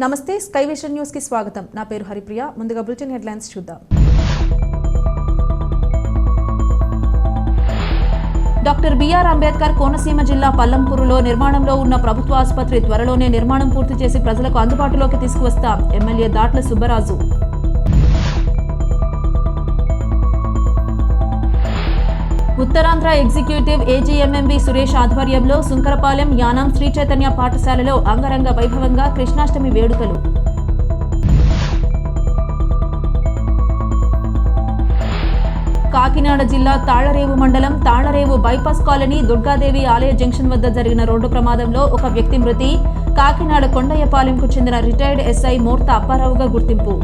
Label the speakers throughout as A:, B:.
A: నమస్తే, sky vision news కి స్వాగతం. నా పేరు హరిప్రియ. ముందుగా బులెటిన్ హెడ్లైన్స్ చూద్దాం. డాక్టర్ బిఆర్ అంబేద్కర్ కోనసీమ జిల్లా పల్లంపూరులో నిర్మాణంలో ఉన్న ప్రభుత్వ ఆసుపత్రి త్వరలోనే నిర్మాణం పూర్తి చేసి ప్రజలకు అందుబాటులోకి తీసుకువస్తాం. MLA Datla Subbaraju. Uttarandhra executive AGM M V Suresh ఆధ్వర్యంలో సుంకరపాలెం యానాం శ్రీ చైతన్య పాఠశాలలో అంగరంగ వైభవంగా కృష్ణాష్టమి వేడుకలు. కాకినాడ జిల్లా తాళ్లరేవు మండలం తాళ్లరేవు బైపాస్ కాలనీ దుర్గాదేవి ఆలయ జంక్షన్ వద్ద జరిగిన రోడ్డు ప్రమాదంలో ఒక వ్యక్తి మృతి. కాకినాడ కొండయ్యపాలెంకు చెందిన రిటైర్డ్ ఎస్ఐ మోర్త అప్పారావుగా గుర్తింపు.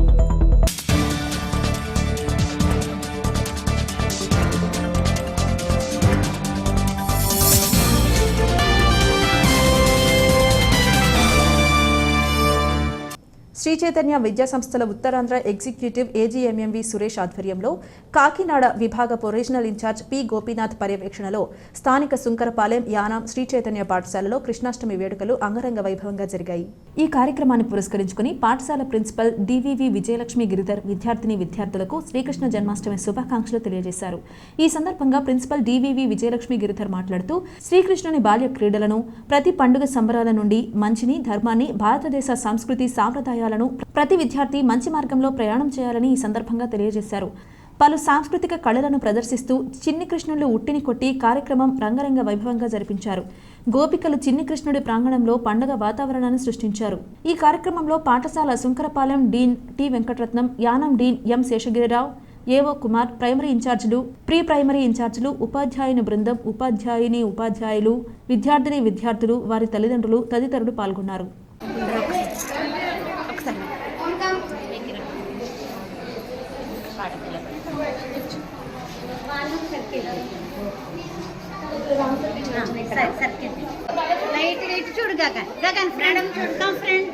A: శ్రీ చైతన్య విద్యా సంస్థల ఉత్తరాంధ్ర ఎగ్జిక్యూటివ్ ఏజీఎంఎంవి సురేష్ ఆధ్వర్యంలో కాకినాడ విభాగపు రీజనల్ ఇన్ఛార్జ్ పి గోపీనాథ్ పర్యవేక్షణలో స్థానిక సుంకరపాలెం యానాం శ్రీ చైతన్య పాఠశాలలో కృష్ణాష్టమి వేడుకలు అంగరంగ వైభవంగా జరిగాయి. ఈ కార్యక్రమాన్ని పురస్కరించుకుని పాఠశాల ప్రిన్సిపల్ డివివి విజయలక్ష్మి గిరిధర్ విద్యార్థులకు శ్రీకృష్ణ జన్మాష్టమి శుభాకాంక్షలు తెలియజేశారు. ఈ సందర్భంగా ప్రిన్సిపల్ డివివి విజయలక్ష్మి గిరిధర్ మాట్లాడుతూ శ్రీకృష్ణుని బాల్య క్రీడలను, ప్రతి పండుగ సంబరాల నుండి మంచిని, ధర్మాన్ని, భారతదేశ సంస్కృతి సాంప్రదాయాలను ప్రతి విద్యార్థి మంచి మార్గంలో ప్రయాణం చేయాలని ఈ సందర్భంగా తెలియజేశారు. పలు సాంస్కృతిక కళలను ప్రదర్శిస్తూ చిన్ని కృష్ణులు ఉట్టిని కొట్టి కార్యక్రమం రంగరంగ వైభవంగా జరిపించారు. గోపికలు చిన్ని కృష్ణుడి ప్రాంగణంలో పండుగ వాతావరణాన్ని సృష్టించారు. ఈ కార్యక్రమంలో పాఠశాల సుంకరపాలెం డీన్ టి వెంకటరత్నం, యానం డీన్ ఎం శేషగిరిరావు, ఏవో కుమార్, ప్రైమరీ ఇన్ఛార్జీలు, ప్రీ ప్రైమరీ ఇన్ఛార్జీలు, ఉపాధ్యాయుని బృందం, ఉపాధ్యాయులు, విద్యార్థులు, వారి తల్లిదండ్రులు తదితరులు పాల్గొన్నారు.
B: చూడు గగన్ ఫ్రెండ్ చూడతాం ఫ్రెండ్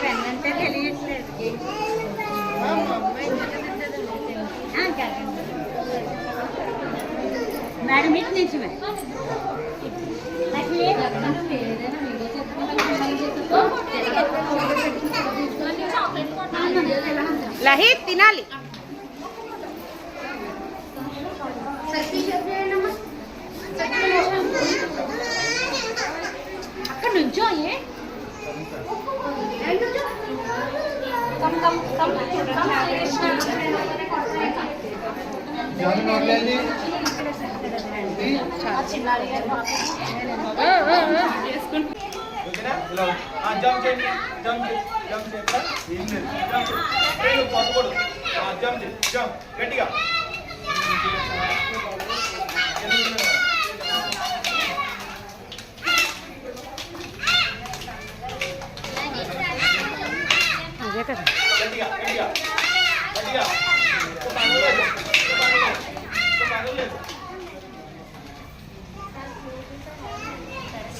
B: ఫ్రెండ్ అంటే తెలియట్లేదు. మేడం మీకు నిజమే లహి తినాలి. అక్కడ నుంచో
C: గట్టిగా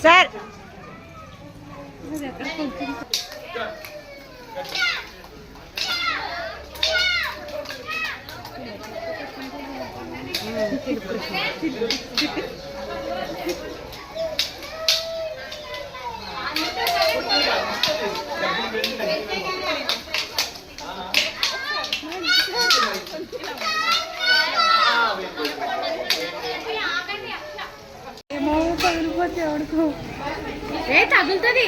B: సార్ తగులుతుంది,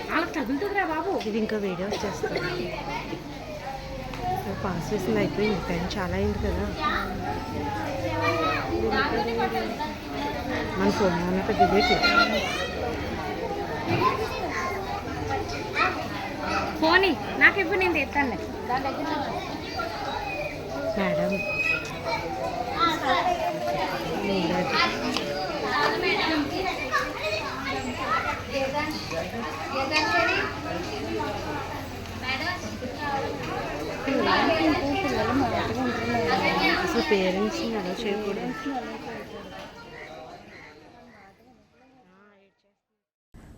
B: వాళ్ళకి తగులుతుందిరా బాబు.
D: ఇది ఇంకా వీడియో వచ్చేస్తుంది. పాస్ చేసింది అయిపోయింది, టైం చాలా అయింది కదా. మన ఫోన్ అన్నట్టు డిలీట్
B: ఫోన్ నాకు ఇప్పుడు నేను తెస్తాను
D: మేడం. అసలు పేరెంట్స్ని అలా చేయకూడదు.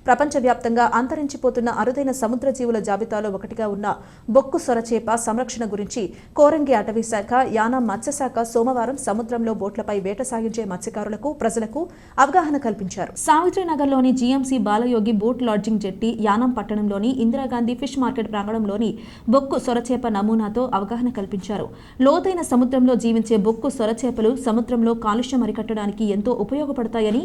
A: ప్రపంచవ్యాప్తంగా అంతరించిపోతున్న అరుదైన సముద్ర జీవుల జాబితాలో ఒకటిగా ఉన్న బొక్కు సొరచేప సంరక్షణ గురించి కోరంగి అటవీ శాఖ, యానాం మత్స్యశాఖ సోమవారం సముద్రంలో బోట్లపై వేట సాగించే మత్స్యకారులకు, ప్రజలకు అవగాహన కల్పించారు. సావిత్రినగర్లోని జీఎంసీ బాలయోగి బోట్ లాడ్జింగ్ జెట్టి, యానాం పట్టణంలోని ఇందిరాగాంధీ ఫిష్ మార్కెట్ ప్రాంగణంలోని బొక్కు సొరచేప నమూనాతో అవగాహన కల్పించారు. లోతైన సముద్రంలో జీవించే బొక్కు సొరచేపలు సముద్రంలో కాలుష్యం అరికట్టడానికి ఎంతో ఉపయోగపడతాయని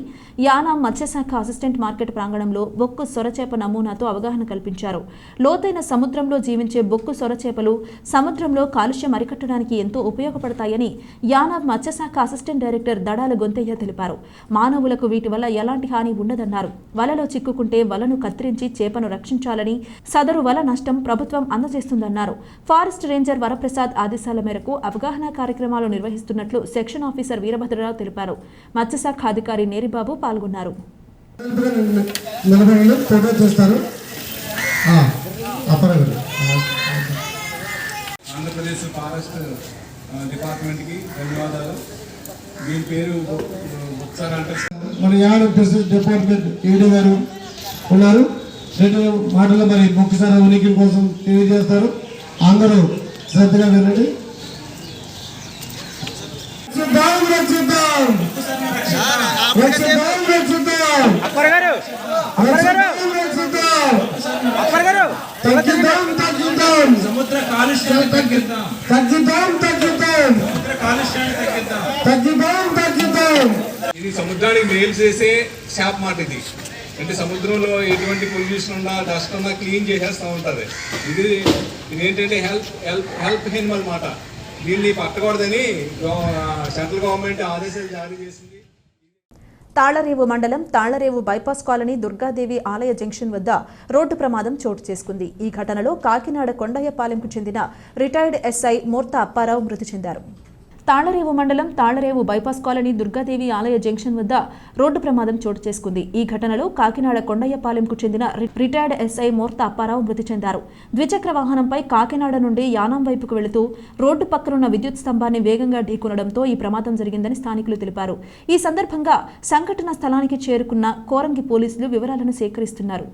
A: యానాం మత్స్యశాఖ అసిస్టెంట్ మార్కెట్ ప్రాంగణంలో బొక్కు సొరచేప నమూనాతో అవగాహన కల్పించారు. లోతైన సముద్రంలో జీవించే బొక్కు సొరచేపలు సముద్రంలో కాలుష్యం అరికట్టడానికి ఎంతో ఉపయోగపడతాయని యానాం మత్స్యశాఖ అసిస్టెంట్ డైరెక్టర్ దడాల గొంతయ్య తెలిపారు. మానవులకు వీటి వల్ల ఎలాంటి హాని ఉండదన్నారు. వలలో చిక్కుకుంటే వలను కత్తిరించి చేపను రక్షించాలని, సదరు వల నష్టం ప్రభుత్వం అందజేస్తుందన్నారు. ఫారెస్ట్ రేంజర్ వరప్రసాద్ ఆదేశాల మేరకు అవగాహన కార్యక్రమాలు నిర్వహిస్తున్నట్లు సెక్షన్ ఆఫీసర్ వీరభద్రరావు తెలిపారు. మత్స్యశాఖ అధికారి నేరిబాబు పాల్గొన్నారు.
C: ఆంధ్రప్రదేశ్ ఫారెస్ట్ డిపార్ట్మెంట్కి ధన్యవాదాలు. దీని పేరు ఒకసారి అంటే
E: మన యాడ్ డిపార్ట్మెంట్ ఈడీ గారు ఉన్నారు. రెండు మాటలు మరి ఒక్కసారి ఉనికి కోసం తెలియజేస్తారు. అందరూ శ్రద్ధగా వినండి.
C: సముద్ర కాలుష్యాన్ని తగ్గిద్దాం. ఇది సముద్రానికి మేలు చేసే షాప్ మాట. ఇది అంటే సముద్రంలో ఎటువంటి పొల్యూషన్ ఉన్నా, డస్ట్ ఉన్నా క్లీన్ చేసేస్తూ ఉంటుంది. ఇది ఏంటంటే హెల్ప్ ఎనిమల్ మాట. దీన్ని పట్టకూడదని సెంట్రల్ గవర్నమెంట్ ఆదేశాలు జారీ చేసింది.
A: తాళ్లరేవు మండలం తాళ్లరేవు బైపాస్ కాలనీ దుర్గాదేవి ఆలయ జంక్షన్ వద్ద రోడ్డు ప్రమాదం చోటు చేసుకుంది. ఈ ఘటనలో కాకినాడ కొండయ్యపాలెంకు చెందిన రిటైర్డ్ ఎస్ఐ మూర్త అప్పారావు మృతి చెందారు. తాళ్లరేవు మండలం తాళ్లరేవు బైపాస్ కాలనీ దుర్గాదేవి ఆలయ జంక్షన్ వద్ద రోడ్డు ప్రమాదం చోటు చేసుకుంది. ఈ ఘటనలో కాకినాడ కొండయ్యపాలెంకు చెందిన రిటైర్డ్ ఎస్ఐ మూర్త అప్పారావు మృతి చెందారు. ద్విచక్ర వాహనంపై కాకినాడ నుండి యానాం వైపుకు వెళుతూ రోడ్డు పక్కనున్న విద్యుత్ స్తంభాన్ని వేగంగా ఢీకొనడంతో ఈ ప్రమాదం జరిగిందని స్థానికులు తెలిపారు. ఈ సందర్భంగా సంఘటన స్థలానికి చేరుకున్న కోరంగి పోలీసులు వివరాలను సేకరిస్తున్నారు.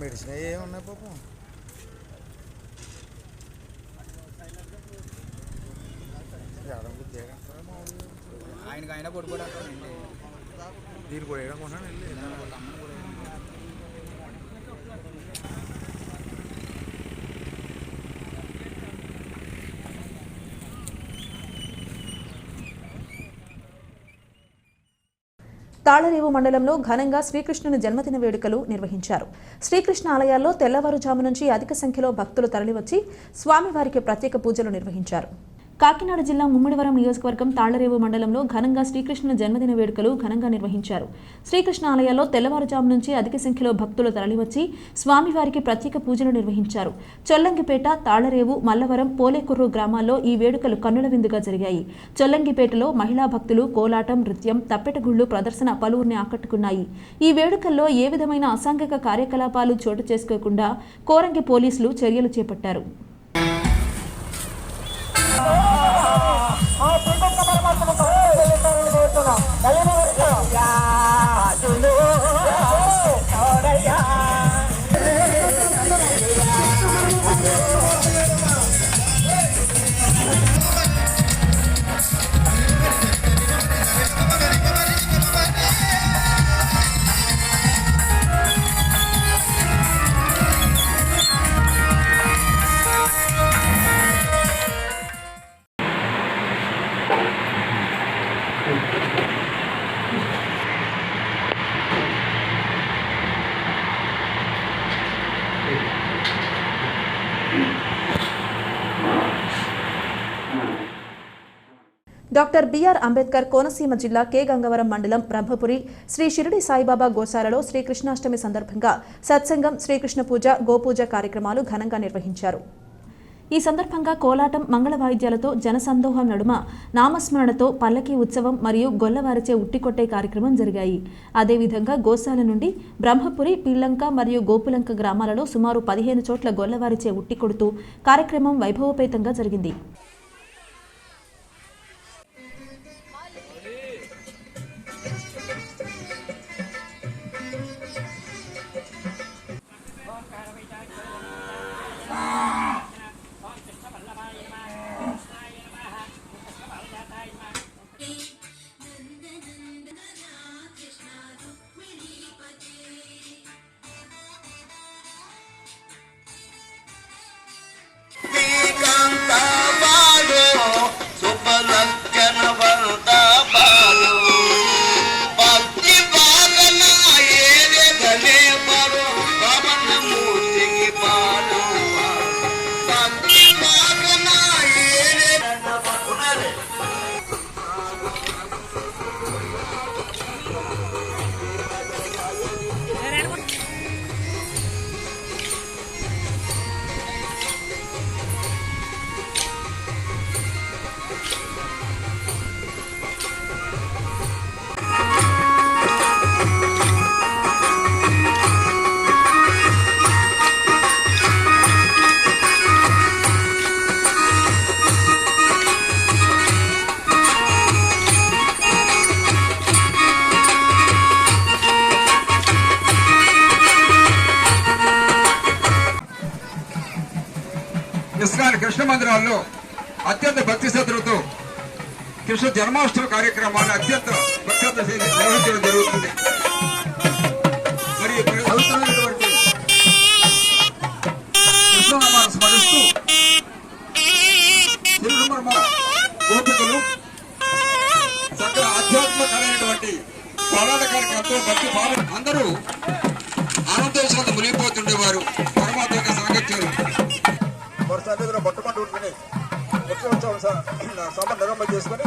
F: మెడిసిన్ ఏమున్నాయి పాపం. ఆయనకు ఆయన పడిపోవడం దీన్ని కూడా వేయడం కొన్నాను వెళ్ళి
A: తాళ్లరేవు మండలంలో ఘనంగా శ్రీకృష్ణుని జన్మదిన వేడుకలు నిర్వహించారు. శ్రీకృష్ణ ఆలయాల్లో తెల్లవారుజాము నుంచి అధిక సంఖ్యలో భక్తులు తరలివచ్చి స్వామివారికి ప్రత్యేక పూజలు నిర్వహించారు. కాకినాడ జిల్లా ముమ్మిడివరం నియోజకవర్గం తాళ్లరేవు మండలంలో ఘనంగా శ్రీకృష్ణుని జన్మదిన వేడుకలు ఘనంగా నిర్వహించారు. శ్రీకృష్ణ ఆలయాల్లో తెల్లవారుజాము నుంచి అధిక సంఖ్యలో భక్తులు తరలివచ్చి స్వామివారికి ప్రత్యేక పూజలు నిర్వహించారు. చొల్లంగిపేట, తాళ్లరేవు, మల్లవరం, పోలేకుర్రు గ్రామాల్లో ఈ వేడుకలు కన్నుల విందుగా జరిగాయి. చొల్లంగిపేటలో మహిళా భక్తులు కోలాటం, నృత్యం, తప్పెటగుళ్లు ప్రదర్శన పలువురిని ఆకట్టుకున్నాయి. ఈ వేడుకల్లో ఏ విధమైన అసాంఘిక కార్యకలాపాలు చోటు చేసుకోకుండా కోరంగి పోలీసులు చర్యలు చేపట్టారు. డాక్టర్ బిఆర్ అంబేద్కర్ కోనసీమ జిల్లా కె గంగవరం మండలం బ్రహ్మపురి శ్రీ షిరిడి సాయిబాబా గోశాలలో శ్రీకృష్ణాష్టమి సందర్భంగా సత్సంగం, శ్రీకృష్ణ పూజ, గోపూజ కార్యక్రమాలు ఘనంగా నిర్వహించారు. ఈ సందర్భంగా కోలాటం, మంగళ వాయిద్యాలతో జనసందోహం నడుమ నామస్మరణతో పల్లకీ ఉత్సవం మరియు గొల్లవారిచే ఉట్టికొట్టే కార్యక్రమం జరిగాయి. అదేవిధంగా గోశాల నుండి బ్రహ్మపురి, పిల్లంక మరియు గోపులంక గ్రామాలలో సుమారు 15 చోట్ల గొల్లవారిచే ఉట్టికొడుతూ కార్యక్రమం వైభవోపేతంగా జరిగింది.
G: కృష్ణ మందిరాల్లో అత్యంత భక్తి శ్రద్ధలతో కృష్ణ జన్మాష్టమి కార్యక్రమాన్ని అత్యంత భక్తి నిర్వహించడం జరుగుతుంది. మరి పవిత్రమైనటువంటి కృష్ణనామాన్ని స్మరిస్తూ తిరుమల గోపికలు చక్కగా ఆధ్యాత్మికమైనటువంటి పోరాటకానికి ఎంతో భక్తి భావం అందరూ ఆనందోత్సవంతో మునిగిపోతుండేవారు. పరమాత్మ యొక్క సాంగత్యాలు సన్నిధిలో మొట్టమొదటి ఉంటుని ఉత్సవం నిర్వహణ చేసుకుని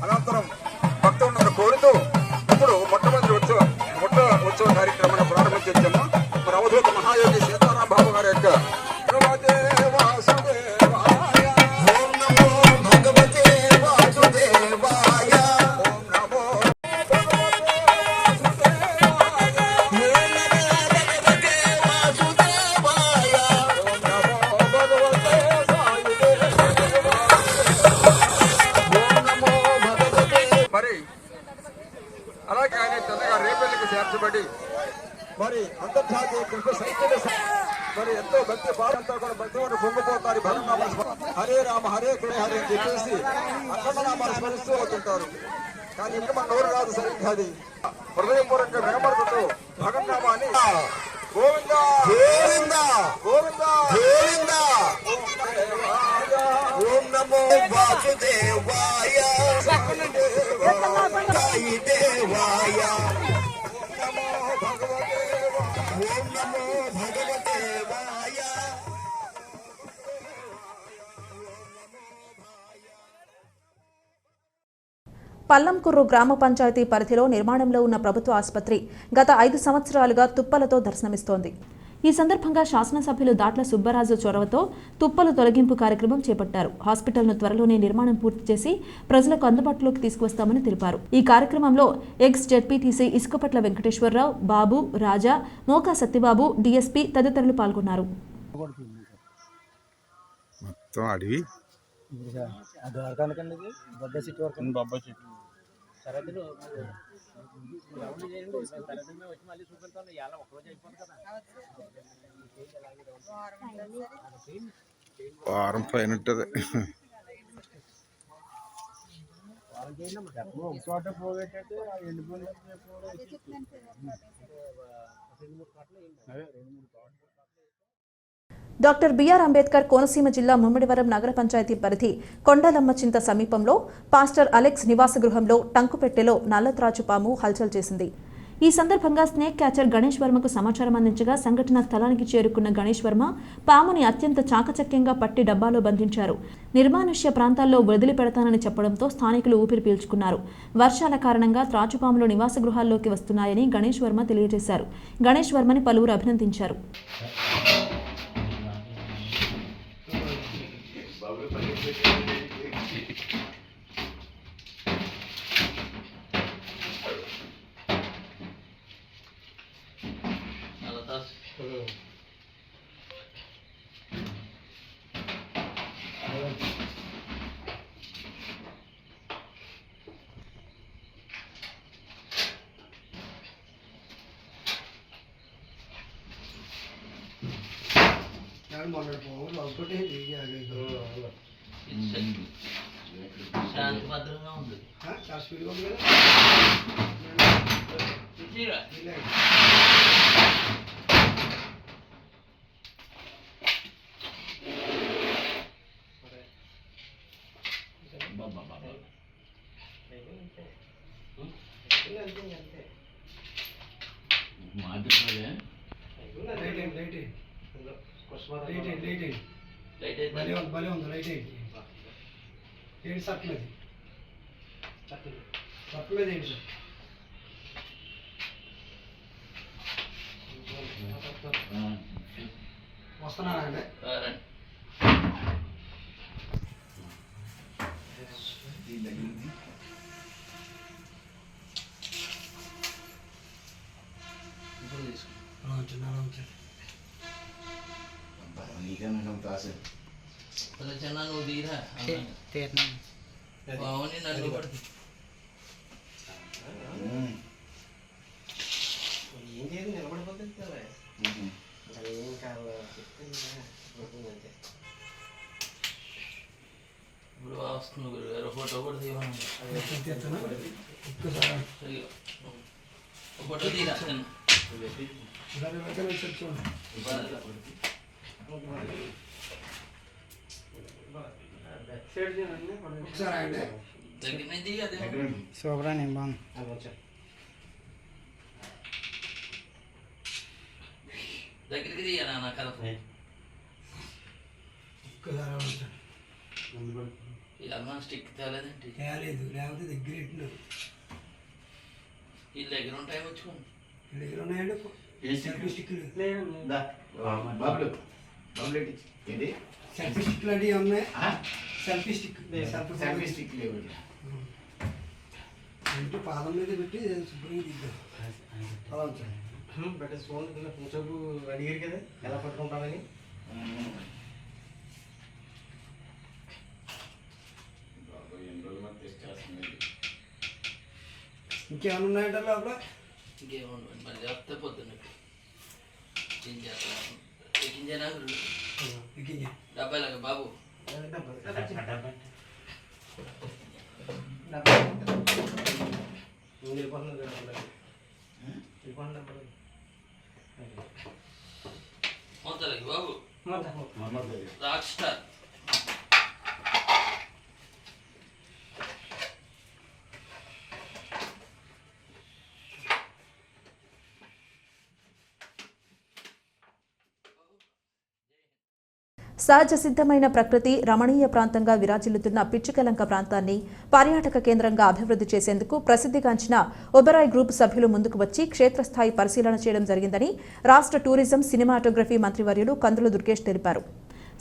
G: అనంతరం భక్తులను కోరుతూ ఇప్పుడు మొట్టమొదటి ఉత్సవ కార్యక్రమాన్ని ప్రారంభించాము. మరి అవధూత మహాయోగి సీతారాం బాబు గారి యొక్క మరి అంతర్జాతీయ కృష్ణ సైక్య మరి ఎంతో భక్తి భావంతో కూడా భక్తివాడు పొంగిపోతారు. హరే రామ హరే కృష్ణ హరే అని చెప్పేసి అఖండ నామాలు స్మరిస్తూ అవుతుంటారు. కానీ ఇంకా మన నోరు రాదు సరిగ్గా అది హృదయపూర్వక వినమరుపుతూ భగన్నామాన్ని గోవింద గోవింద గోవింద గోవింద ఓం నమో వాసుదేవాయ దేవాయ
A: పల్లంకుర్రు గ్రామ పంచాయతీ పరిధిలో నిర్మాణంలో ఉన్న ప్రభుత్వ ఆసుపత్రి గత 5 సంవత్సరాలుగా తుప్పలతో దర్శనమిస్తోంది. ఈ సందర్భంగా శాసనసభ్యులు దాట్ల సుబ్బరాజు చొరవతో తుప్పల తొలగింపు కార్యక్రమం చేపట్టారు. హాస్పిటల్ను త్వరలోనే నిర్మాణం పూర్తి చేసి ప్రజలకు అందుబాటులోకి తీసుకువస్తామని తెలిపారు. ఈ కార్యక్రమంలో ఎక్స్ జెడ్పీటీసీ ఇసుకపట్ల వెంకటేశ్వరరావు, బాబు, రాజా, మోకా సత్యబాబు, డీఎస్పీ తదితరులు పాల్గొన్నారు.
H: వారం పైన ఉంటుంది.
A: డాక్టర్ బిఆర్ అంబేద్కర్ కోనసీమ జిల్లా ముమ్మిడివరం నగర పంచాయతీ పరిధి కొండలమ్మచింత సమీపంలో పాస్టర్ అలెక్స్ నివాస గృహంలో టంకుపెట్టెలో నల్లత్రాచుపాము హల్చల్ చేసింది. ఈ సందర్భంగా స్నేక్ క్యాచర్ గణేష్ వర్మకు సమాచారం అందించగా సంఘటన స్థలానికి చేరుకున్న గణేష్ వర్మ పాముని అత్యంత చాకచక్యంగా పట్టి డబ్బాలో బంధించారు. నిర్మానుష్య ప్రాంతాల్లో వదిలిపెడతానని చెప్పడంతో స్థానికులు ఊపిరి పీల్చుకున్నారు. వర్షాల కారణంగా త్రాచుపాములు నివాస గృహాల్లోకి వస్తున్నాయని గణేష్ వర్మ తెలియజేశారు. గణేష్ వర్మని పలువురు అభినందించారు.
I: శాంతి భద్రంగా ఉంది.
E: భలే ఉంది లైట్ ఏంటి సట్లేదు సట్లేదు ఏంటి సార్ వస్తున్నానండి.
I: చిన్న నువ్వు తీరా బాగుంది నన్ను పడుతుంది.
F: ఏం చేయదు నిలబడిపోతుంది కదా ఏం కావాలి
I: ఇప్పుడు వస్తుంది గురుగారు ఫోటో కూడా తీయమని ఫోటో తీరా దగ్గర దిగా
F: శోభరాని బాగుంది.
I: దగ్గరికి దిగా నా కథ ఇలా స్టిక్ తేలేదండి
E: లేకపోతే దగ్గర ఇట్టినారు
I: వీళ్ళ దగ్గర ఉంటాయి వచ్చుకోండి
E: దగ్గర ఉన్నాయండి సెల్ఫీ స్టిక్లు సెల్ఫీ స్టిక్లు అంటే ఉన్నాయి. సెల్ఫీ స్టిక్ సెల్ఫీ స్టిక్ లేవు అంటే పాదం మీద పెట్టి శుభ్రంగా దిద్దాం. అలా
F: బట్ ఫోన్ కొంచెంసేపు అడిగారు కదా ఎలా పట్టుకుంటామని.
E: ఇంకేమైనా ఉన్నాయంటే లోపల
I: ఇంకేముండదు మళ్ళీ చెప్తే పొద్దున్న ఎక్కించేనా డబ్బాయిలాగా బాబు మొత్తలకి బాబు రాక్ స్టార్
A: సహజ సిద్ధమైన ప్రకృతి రమణీయ ప్రాంతంగా విరాజిల్లుతున్న పిచ్చుకలంక ప్రాంతాన్ని పర్యాటక కేంద్రంగా అభివృద్ధి చేసేందుకు ప్రసిద్ధిగాంచిన ఒబెరాయ్ గ్రూప్ సభ్యులు ముందుకు వచ్చి క్షేత్రస్థాయి పరిశీలన చేయడం జరిగిందని రాష్ట్ర టూరిజం సినిమాటోగ్రఫీ మంత్రివర్యులు కందుల దుర్గేష్ తెలిపారు.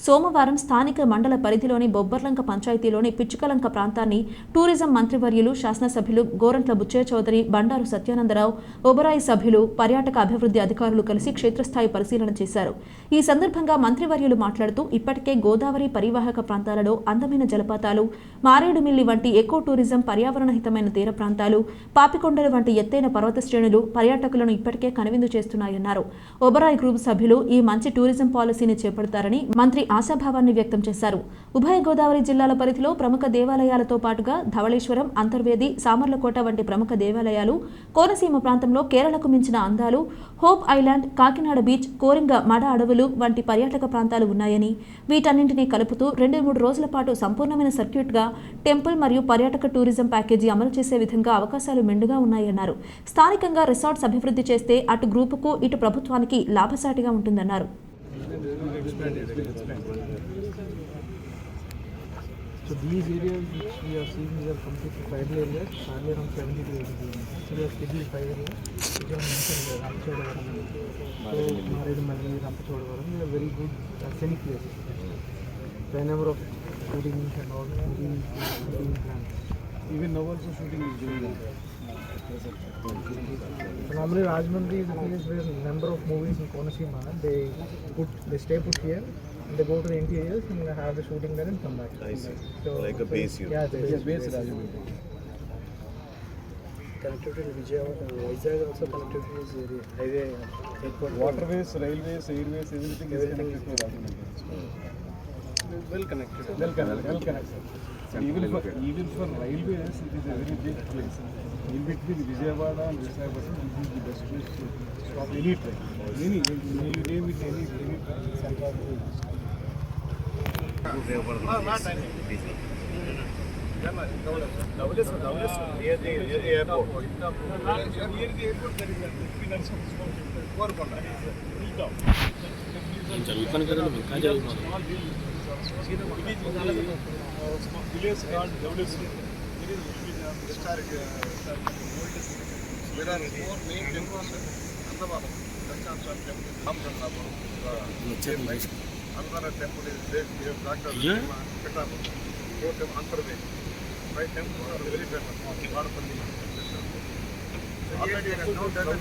A: సోమవారం స్థానిక మండల పరిధిలోని బొబ్బర్లంక పంచాయతీలోని పిచ్చుకలంక ప్రాంతాన్ని టూరిజం మంత్రివర్యులు శాసనసభ్యులు గోరంట్ల బుచ్చయ్య చౌదరి, బండారు సత్యానందరావు, ఒబెరాయ్ సభ్యులు, పర్యాటక అభివృద్ధి అధికారులు కలిసి క్షేత్రస్థాయి పరిశీలన చేశారు. ఈ సందర్భంగా మంత్రివర్యులు మాట్లాడుతూ ఇప్పటికే గోదావరి పరివాహక ప్రాంతాలలో అందమైన జలపాతాలు, మారేడుమిల్లి వంటి ఎకో టూరిజం పర్యావరణ హితమైన తీర ప్రాంతాలు, పాపికొండలు వంటి ఎత్తైన పర్వత శ్రేణులు పర్యాటకులను ఇప్పటికే కనువిందు చేస్తున్నాయన్నారు. ఒబెరాయ్ గ్రూప్ సభ్యులు ఈ మంచి టూరిజం పాలసీని చేపడతారని మంత్రి ఆశాభావాన్ని వ్యక్తం చేశారు. ఉభయ గోదావరి జిల్లాల పరిధిలో ప్రముఖ దేవాలయాలతో పాటుగా ధవళేశ్వరం, అంతర్వేది, సామర్లకోట వంటి ప్రముఖ దేవాలయాలు, కోనసీమ ప్రాంతంలో కేరళకు మించిన అందాలు, hope island, Kakinada beach, Coringa మడ అడవులు వంటి పర్యాటక ప్రాంతాలు ఉన్నాయని, వీటన్నింటినీ కలుపుతూ 2-3 రోజుల పాటు సంపూర్ణమైన సర్క్యూట్గా టెంపుల్ మరియు పర్యాటక టూరిజం ప్యాకేజీ అమలు చేసే విధంగా అవకాశాలు మెండుగా ఉన్నాయన్నారు. స్థానికంగా రిసార్ట్స్ అభివృద్ధి చేస్తే అటు గ్రూపుకు ఇటు ప్రభుత్వానికి లాభసాటిగా ఉంటుందన్నారు.
J: So these areas which we are seeing, these are completely tribal areas, hardly around 70 to 80 kilometers. So we are scheduled 5 areas, which are mentioned there, Ramchodavaram, so Maredumalli, Ramchodavaram, they are very good scenic places. So a number of shootings and all shooting plans. Even now also shooting is doing that. So normally Rajahmundry is a place where a number of movies in Konaseema, they stay put here. They go to the interiors and have the shooting there and come back.
H: I see.
J: So,
H: Like a base here.
J: Yeah, it's a base Rajahmundry. connectivity to Vijayawada, Vizag also connectivity is highway, airport.
C: Waterways, railways, airways, everything is connected to Rajahmundry.
J: Well connected.
C: Well connected. Even for railways, it is a very big place. In between Vijayawada and Visakhapatnam, this is the best place to stop any train. Any train.
J: జరుగుతాను కదా ఇంకా జరుగుతుంది
C: Village called Devlis. It is historic. There are 4 main temples. Annavada, Dakshanaswami temple, Annavada temple is there. We have Dr. Petapur. 4 temples, Antarvedi. 5 temples are very famous. Vadapalli. Already there are no temple.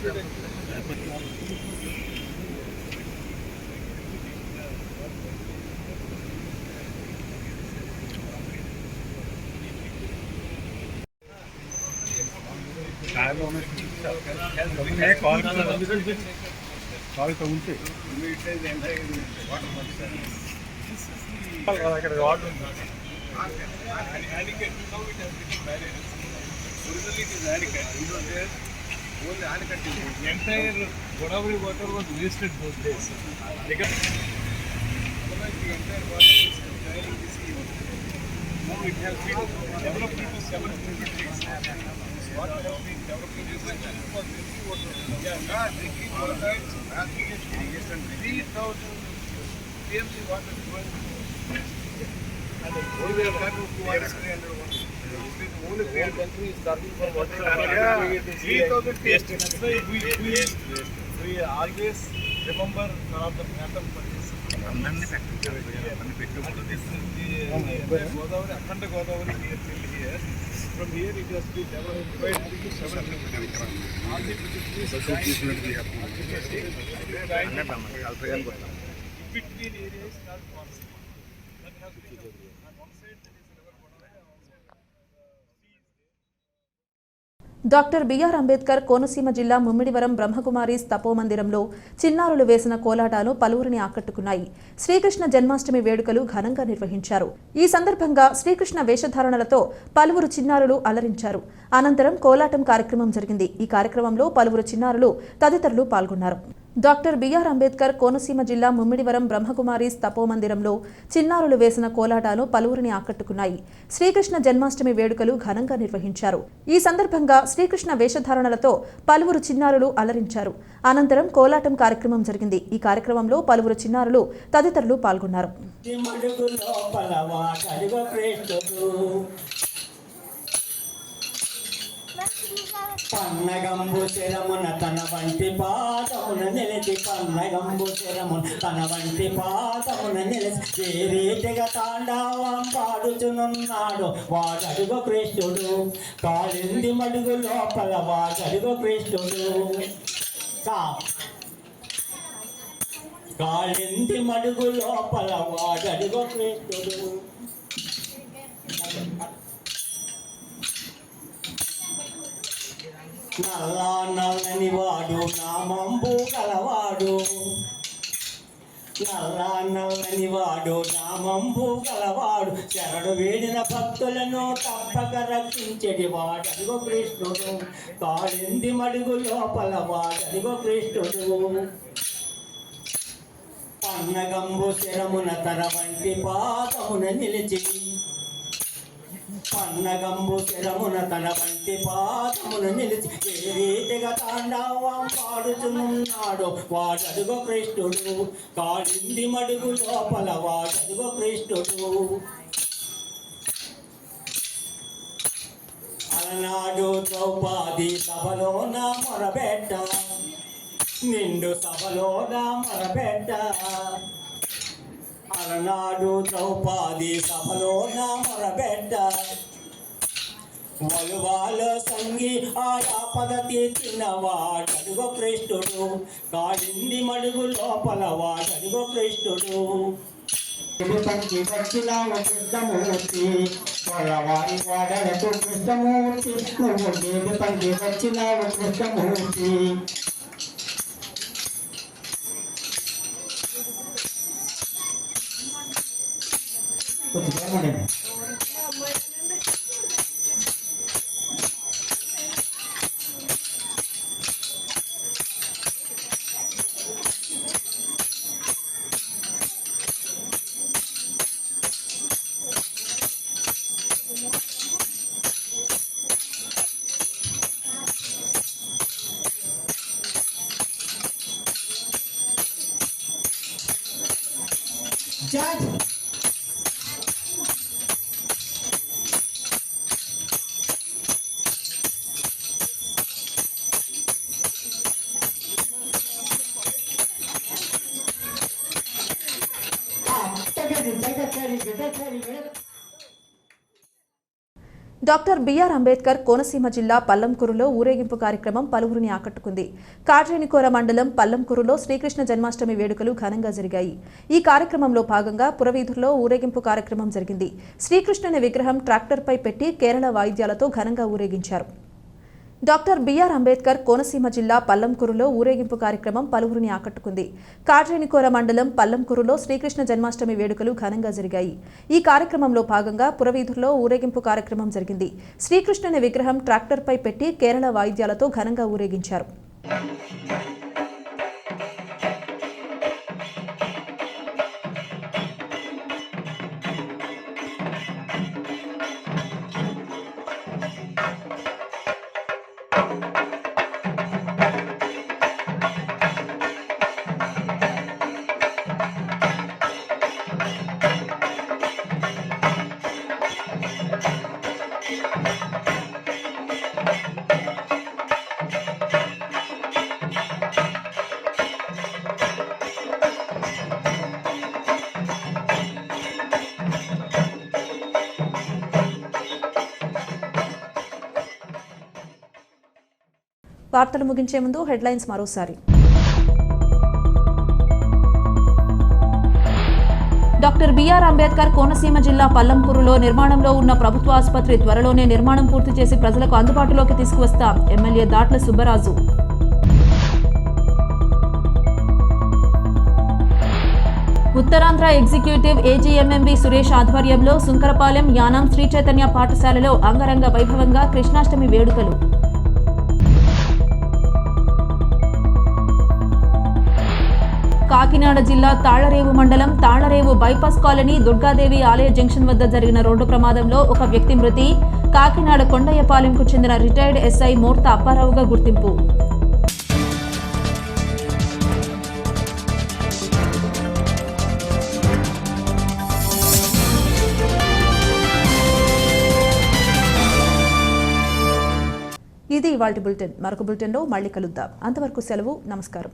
C: Entire Godavari water was wasted those days. Because otherwise the entire water is draining the sea. Now it has been developed into several different things. Water has been developed into for drinking water. Drinking water, irrigation, 3,000 TMC water is going. And the only water is 300 water. Only one country is starting for water. 3,000 taste. That's why we always remember one of the matter for this. This is the Godavari, Akhanda Godavari here till here. From here it has been developed quite into several different. All the between areas called forest. That has been on one side there is river Godavari.
A: Doctor BR Ambedkar Konaseema జిల్లా ముమ్మిడివరం బ్రహ్మకుమారీస్ తపోమందిరంలో చిన్నారులు వేసిన కోలాటాలు పలువురిని ఆకట్టుకున్నాయి. శ్రీకృష్ణ జన్మాష్టమి వేడుకలు ఘనంగా నిర్వహించారు. ఈ సందర్భంగా శ్రీకృష్ణ వేషధారణలతో పలువురు చిన్నారులు అలరించారు. అనంతరం కోలాటం కార్యక్రమం జరిగింది. ఈ కార్యక్రమంలో పలువురు చిన్నారులు తదితరులు పాల్గొన్నారు. డాక్టర్ బిఆర్ అంబేద్కర్ కోనసీమ జిల్లా ముమ్మిడివరం బ్రహ్మకుమారీస్ తపోమందిరంలో చిన్నారులు వేసిన కోలాటాలు పలువురిని ఆకట్టుకున్నాయి. శ్రీకృష్ణ జన్మాష్టమి వేడుకలు ఘనంగా నిర్వహించారు. ఈ సందర్భంగా శ్రీకృష్ణ వేషధారణలతో పలువురు చిన్నారులు అలరించారు. అనంతరం కోలాటం కార్యక్రమం జరిగింది. ఈ కార్యక్రమంలో పలువురు చిన్నారులు తదితరులు పాల్గొన్నారు.
K: పన్నగంబు శరమున తన వంటి పాదమున నిలిచి పన్నగంబు శరమున తన వంటి పాదమున నిలిచి ఏ రీతిగా తాండవం పాడుచునున్నాడు వాడడుగో కృష్ణుడు కాళింది మడుగు లోపల వాడడుగో కృష్ణుడు కాళింది మడుగు లోపల వాడడుగో కృష్ణుడు నల్లా నల్లని వాడు నామంబు గలవాడు నల్లా నల్లని వాడు నామంబు గలవాడు శరణు వేడిన భక్తులను తప్పక రక్షించెడి వాడదిగో కృష్ణుడు కాళింది మడుగు లోపల వాడదిగో కృష్ణుడు పన్నగంబు శరమున తన వంటి పాదమున నిలిచి పన్నగంబు శరమున తన వంటి పాదమున నిలిచి ఏ రీతిగా తాండవం పాడుచునున్నాడు వాడడుగో కృష్ణుడు కాళింది మడుగు లోపల వాడడుగో కృష్ణుడు అలనాడు ద్రౌపది సభలోన మొరబెట్ట నిండు సభలోన మొరబెట్ట అలనాడు ద్రౌపది సభలోన మొరబెట్ట వలువాలో సంగి ఆయా పదతి తిన్నవాడడుగో కృష్ణుడు కాళింది మడుగు లోపల వాడడుగో కృష్ణుడు వచ్చిన సిద్ధమూర్తి వారి వాడలకు కృష్ణమూర్తి నువ్వు దేవి పండి వచ్చినావు Krishnamurthy Judge.
A: Doctor BR Ambedkar Konaseema జిల్లా పల్లంకూరులో ఊరేగింపు కార్యక్రమం పలువురిని ఆకట్టుకుంది. కాట్రేనికోర మండలం పల్లంకూరులో శ్రీకృష్ణ జన్మాష్టమి వేడుకలు ఘనంగా జరిగాయి. ఈ కార్యక్రమంలో భాగంగా పురవీధుల్లో ఊరేగింపు కార్యక్రమం జరిగింది. శ్రీకృష్ణుని విగ్రహం ట్రాక్టర్పై పెట్టి కేరళ వాయిద్యాలతో ఘనంగా ఊరేగించారు. డాక్టర్ బిఆర్ అంబేద్కర్ కోనసీమ జిల్లా పల్లంకూరులో ఊరేగింపు కార్యక్రమం పలువురిని ఆకట్టుకుంది. కాట్రేనికోర మండలం పల్లంకూరులో శ్రీకృష్ణ జన్మాష్టమి వేడుకలు ఘనంగా జరిగాయి. ఈ కార్యక్రమంలో భాగంగా పురవీధుల్లో ఊరేగింపు కార్యక్రమం జరిగింది. శ్రీకృష్ణుని విగ్రహం ట్రాక్టర్పై పెట్టి కేరళ వాయిద్యాలతో ఘనంగా ఊరేగించారు. వార్తలు ముగించే ముందు హెడ్లైన్స్ మరోసారి. డాక్టర్ బిఆర్ అంబేద్కర్ కోనసీమ జిల్లా పల్లంకూరులో నిర్మాణంలో ఉన్న ప్రభుత్వ ఆసుపత్రి త్వరలోనే నిర్మాణం పూర్తి చేసి ప్రజలకు అందుబాటులోకి తీసుకువస్తాం. MLA Datla Subbaraju. Uttarandhra executive AGM M V Suresh ఆధ్వర్యంలో సుంకరపాలెం యానాం శ్రీ చైతన్య పాఠశాలలో అంగరంగ వైభవంగా కృష్ణాష్టమి వేడుకలు. కాకినాడ జిల్లా తాళ్లరేవు మండలం తాళ్లరేవు బైపాస్ కాలనీ దుర్గాదేవి ఆలయ జంక్షన్ వద్ద జరిగిన రోడ్డు ప్రమాదంలో ఒక వ్యక్తి మృతి. కాకినాడ కొండయ్యపాలెంకు చెందిన రిటైర్డ్ ఎస్ఐ మోర్త అప్పారావుగా గుర్తింపు. ఇది ఇవాల్టి బులెటిన్. మరొక బులెటిన్లో మళ్ళీ కలుద్దాం. అంతవరకు సెలవు. నమస్కారం.